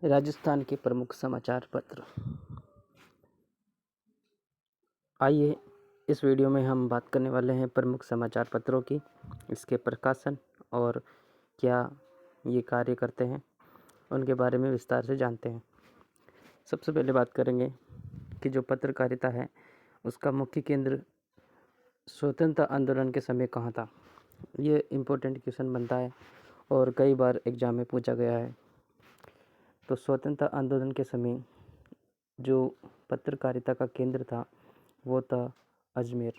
राजस्थान के प्रमुख समाचार पत्र। आइए इस वीडियो में हम बात करने वाले हैं प्रमुख समाचार पत्रों की, इसके प्रकाशन और क्या ये कार्य करते हैं उनके बारे में विस्तार से जानते हैं। सबसे पहले बात करेंगे कि जो पत्रकारिता है उसका मुख्य केंद्र स्वतंत्रता आंदोलन के समय कहाँ था। ये इम्पोर्टेंट क्वेश्चन बनता है और कई बार एग्जाम में पूछा गया है। तो स्वतंत्रता आंदोलन के समय जो पत्रकारिता का केंद्र था वो था अजमेर।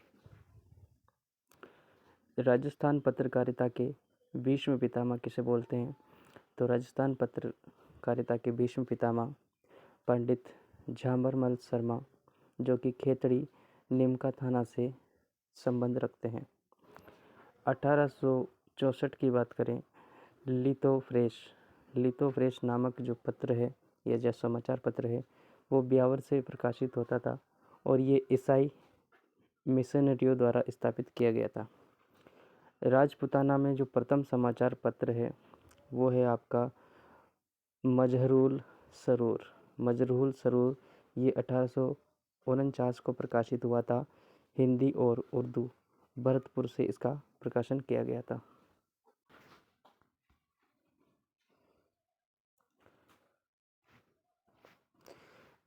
राजस्थान पत्रकारिता के भीष्म पितामह किसे बोलते हैं? तो राजस्थान पत्रकारिता के भीष्म पितामह पंडित झामरमल शर्मा, जो कि खेतड़ी निमका थाना से संबंध रखते हैं। 1864 की बात करें, लितो फ्रेश नामक जो पत्र है या जो समाचार पत्र है वो ब्यावर से प्रकाशित होता था और ये ईसाई मिशनरियों द्वारा स्थापित किया गया था। राजपूताना में जो प्रथम समाचार पत्र है वो है आपका मजहरूल सरूर। ये 1849 को प्रकाशित हुआ था। हिंदी और उर्दू भरतपुर से इसका प्रकाशन किया गया था।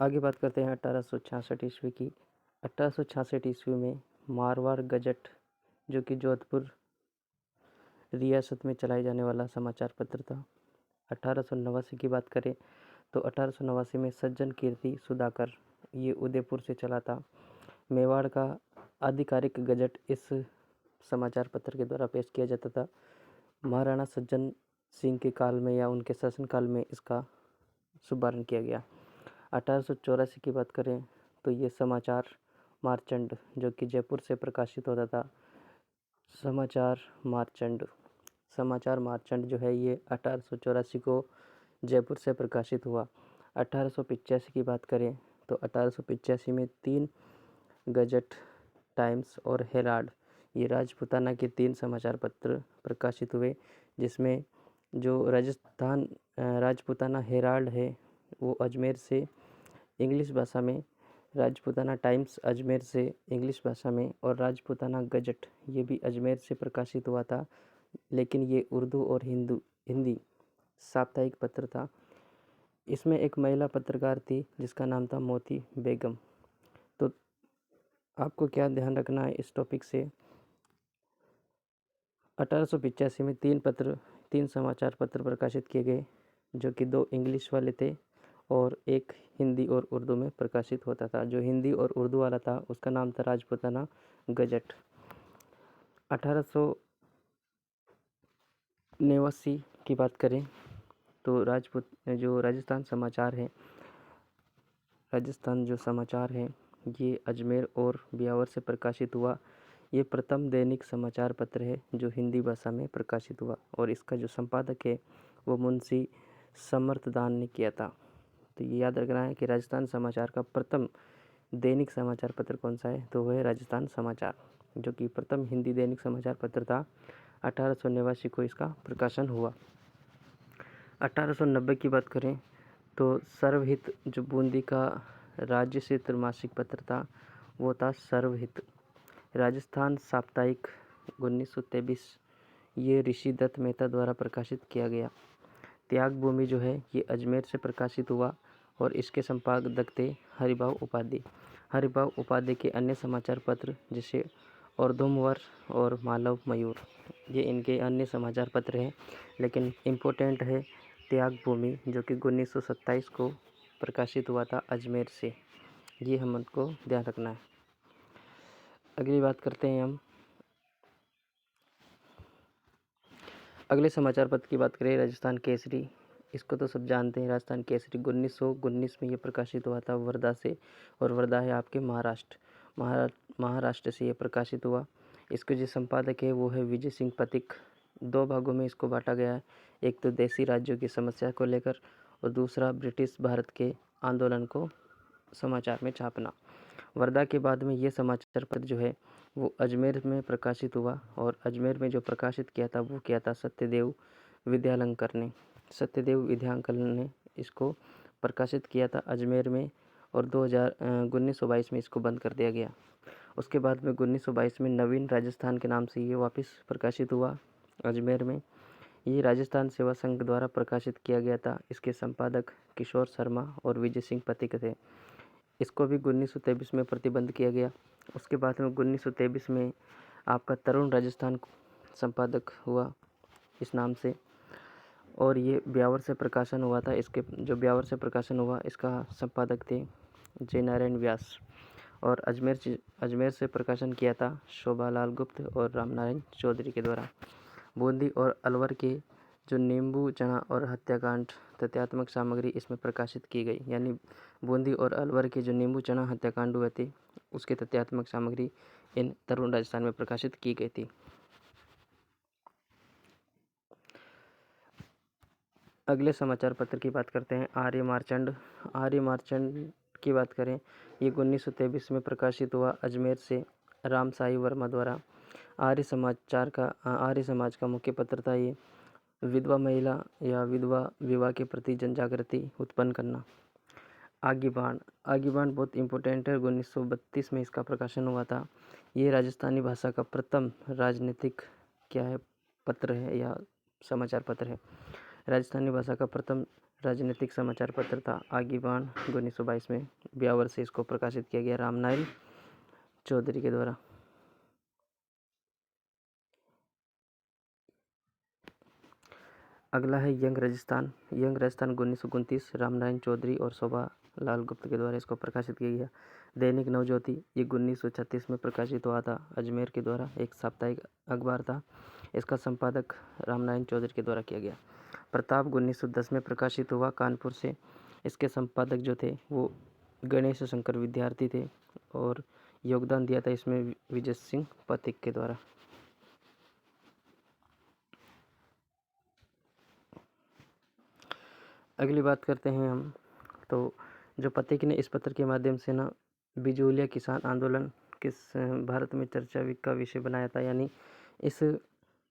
आगे बात करते हैं 1866 ईस्वी की। 1866 ईस्वी में मारवाड़ गजट, जो कि जोधपुर रियासत में चलाए जाने वाला समाचार पत्र था। 1889 की बात करें तो 1889 में सज्जन कीर्ति सुधाकर, ये उदयपुर से चला था। मेवाड़ का आधिकारिक गजट इस समाचार पत्र के द्वारा पेश किया जाता था। महाराणा सज्जन सिंह के काल में या उनके शासनकाल में इसका शुभारंभ किया गया। 1884 की बात करें तो ये समाचार मार्चंड, जो कि जयपुर से प्रकाशित होता था। समाचार मार्चंड जो है ये 1884 को जयपुर से प्रकाशित हुआ। 1885 की बात करें तो 1885 में 3 गजट, टाइम्स और हेराल्ड, ये राजपूताना के 3 समाचार पत्र प्रकाशित हुए, जिसमें जो राजपूताना हेराल्ड है वो अजमेर से इंग्लिश भाषा में, राजपूताना टाइम्स अजमेर से इंग्लिश भाषा में और राजपूताना गजट ये भी अजमेर से प्रकाशित हुआ था, लेकिन ये उर्दू और हिंदी साप्ताहिक पत्र था। इसमें एक महिला पत्रकार थी जिसका नाम था मोती बेगम। तो आपको क्या ध्यान रखना है इस टॉपिक से, 1885 में 3 समाचार पत्र प्रकाशित किए गए, जो कि 2 इंग्लिश वाले थे और एक हिंदी और उर्दू में प्रकाशित होता था। जो हिंदी और उर्दू वाला था उसका नाम था राजपूताना गजट। 1889 की बात करें तो राजस्थान जो समाचार है ये अजमेर और ब्यावर से प्रकाशित हुआ। ये प्रथम दैनिक समाचार पत्र है जो हिंदी भाषा में प्रकाशित हुआ और इसका जो संपादक है वो मुंशी समर्थदान ने किया था। तो ये याद रखना है कि राजस्थान समाचार का प्रथम दैनिक समाचार पत्र कौन सा है, तो वह है राजस्थान समाचार, जो कि प्रथम हिंदी दैनिक समाचार पत्र था। 1889 को इसका प्रकाशन हुआ। 1890 की बात करें तो सर्वहित, जो बूंदी का राज्य से त्रैमासिक पत्र था वो था सर्वहित। राजस्थान साप्ताहिक 1923, ये ऋषि दत्त मेहता द्वारा प्रकाशित किया गया। त्याग भूमि जो है ये अजमेर से प्रकाशित हुआ और इसके संपादक थे हरिभाव उपाध्याय के अन्य समाचार पत्र जैसे अर्धोमवर और मालव मयूर, ये इनके अन्य समाचार पत्र हैं। लेकिन इम्पोर्टेंट है त्याग भूमि, जो कि 1927 को प्रकाशित हुआ था अजमेर से, ये हमको ध्यान रखना है। अगली बात करते हैं हम, अगले समाचार पत्र की बात करें राजस्थान केसरी। इसको तो सब जानते हैं, राजस्थान केसरी 1919 में ये प्रकाशित हुआ था वर्धा से, और वर्धा है आपके महाराष्ट्र से ये प्रकाशित हुआ। इसके जो संपादक है वो है विजय सिंह पथिक। 2 भागों में इसको बांटा गया है, एक तो देशी राज्यों की समस्या को लेकर और दूसरा ब्रिटिश भारत के आंदोलन को समाचार में छापना। वर्धा के बाद में ये समाचार पत्र जो है वो अजमेर में प्रकाशित हुआ और अजमेर में जो प्रकाशित किया था वो किया था सत्यदेव विद्यालंकर ने इसको प्रकाशित किया था अजमेर में, और 1922 में इसको बंद कर दिया गया। उसके बाद में 1922 में नवीन राजस्थान के नाम से ये वापस प्रकाशित हुआ अजमेर में। ये राजस्थान सेवा संघ द्वारा प्रकाशित किया गया था। इसके संपादक किशोर शर्मा और विजय सिंह पथिक थे। इसको भी 1923 में प्रतिबंध किया गया। उसके बाद में 1923 में आपका तरुण राजस्थान संपादक हुआ इस नाम से, और ये ब्यावर से प्रकाशन हुआ था। इसके जो ब्यावर से प्रकाशन हुआ इसका संपादक थे जयनारायण व्यास, और अजमेर से प्रकाशन किया था शोभालाल गुप्त और रामनारायण चौधरी के द्वारा। बूंदी और अलवर के जो नींबू चना और हत्याकांड तथ्यात्मक सामग्री इसमें प्रकाशित की गई, यानी बूंदी और अलवर के जो नींबू चना हत्याकांड हुए थे उसके तथ्यात्मक सामग्री इन तरुण राजस्थान में प्रकाशित की गई थी। अगले समाचार पत्र की बात करते हैं आर्य मार्चंड। आर्य मार्चंड की बात करें, ये 1923 में प्रकाशित हुआ अजमेर से राम साई वर्मा द्वारा। आर्य समाज का मुख्य पत्र था ये। विधवा महिला या विधवा विवाह के प्रति जनजागृति उत्पन्न करना। आगीबाण बहुत इम्पोर्टेंट है। 1932 में इसका प्रकाशन हुआ था। ये राजस्थानी भाषा का प्रथम राजनीतिक पत्र है या समाचार पत्र है। राजस्थानी भाषा का प्रथम राजनीतिक समाचार पत्र था आगीबाण। 1922 में ब्यावर से इसको प्रकाशित किया गया रामनारायण चौधरी के द्वारा। अगला है यंग राजस्थान। 1929 रामनारायण चौधरी और शोभा लाल गुप्त के द्वारा इसको प्रकाशित किया गया। दैनिक नवज्योति ये 1936 में प्रकाशित हुआ था अजमेर के द्वारा, एक साप्ताहिक अखबार था। इसका संपादक रामनारायण चौधरी के द्वारा किया गया। प्रताप 1910 में प्रकाशित हुआ कानपुर से। इसके संपादक जो थे वो गणेश शंकर विद्यार्थी थे, और योगदान दिया था इसमें विजय सिंह पथिक के द्वारा। अगली बात करते हैं हम, तो जो पथिक ने इस पत्र के माध्यम से ना बिजूलिया किसान आंदोलन किस भारत में चर्चा का विषय बनाया था, यानी इस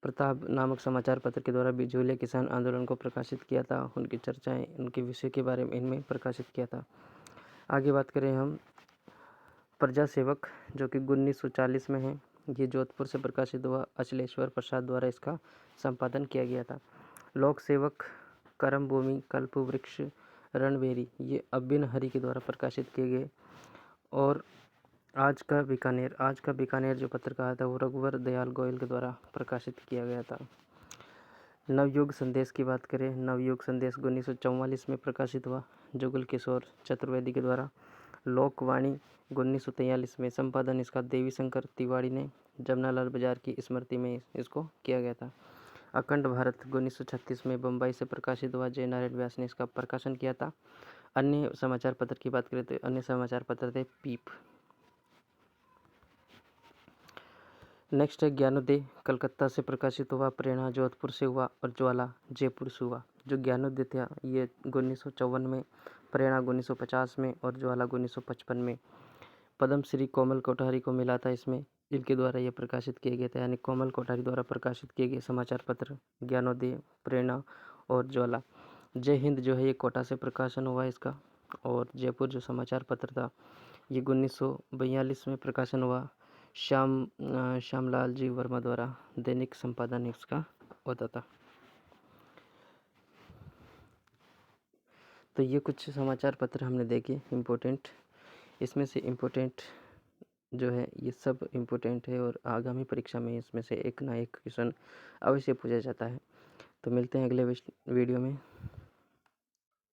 प्रताप नामक समाचार पत्र के द्वारा बिजूलिया किसान आंदोलन को प्रकाशित किया था। उनकी चर्चाएं, उनके विषय के बारे में इनमें प्रकाशित किया था। आगे बात करें हम प्रजा सेवक, जो कि 1940 में है। ये जोधपुर से प्रकाशित हुआ। अचलेश्वर प्रसाद द्वारा इसका संपादन किया गया था। लोक सेवक, करम भूमि, कल्प वृक्ष, रणबेरी ये अबिन हरि के द्वारा प्रकाशित किए गए। और आज का बीकानेर जो पत्रकार था वो रघुवर दयाल गोयल के द्वारा प्रकाशित किया गया था। नवयुग संदेश की बात करें, नवयुग संदेश 1944 में प्रकाशित हुआ जुगल किशोर चतुर्वेदी के द्वारा। लोकवाणी 1943 में, संपादन इसका देवी शंकर तिवारी ने जमनालाल बाजार की स्मृति में इसको किया गया था। अखंड भारत 1936 में बम्बई से प्रकाशित हुआ। जयनारायण व्यास ने इसका प्रकाशन किया था। अन्य समाचार पत्र की बात करें तो अन्य समाचार पत्र थे पीप। नेक्स्ट है ज्ञानोदय, कलकत्ता से प्रकाशित हुआ। प्रेरणा जोधपुर से हुआ, और ज्वाला जयपुर से हुआ। जो ज्ञानोदय था ये 1954 में, प्रेरणा 1950 में, और ज्वाला 1955 में। पद्म श्री कोमल कोठारी को मिला था इसमें, इनके द्वारा ये प्रकाशित किए गए थे, यानी कोमल कोठारी द्वारा प्रकाशित किए गए समाचार पत्र ज्ञानोदय, प्रेरणा और ज्वाला। जय हिंद जो है ये कोटा से प्रकाशन हुआ इसका। और जयपुर जो समाचार पत्र था ये 1942 में प्रकाशन हुआ। श्यामलाल जी वर्मा द्वारा दैनिक संपादन इसका होता था। तो ये कुछ समाचार पत्र हमने देखे इम्पोर्टेंट। इसमें से इम्पोर्टेंट जो है ये सब इम्पोर्टेंट है, और आगामी परीक्षा में इसमें से एक ना एक क्वेश्चन अवश्य पूछा जाता है। तो मिलते हैं अगले वीडियो में।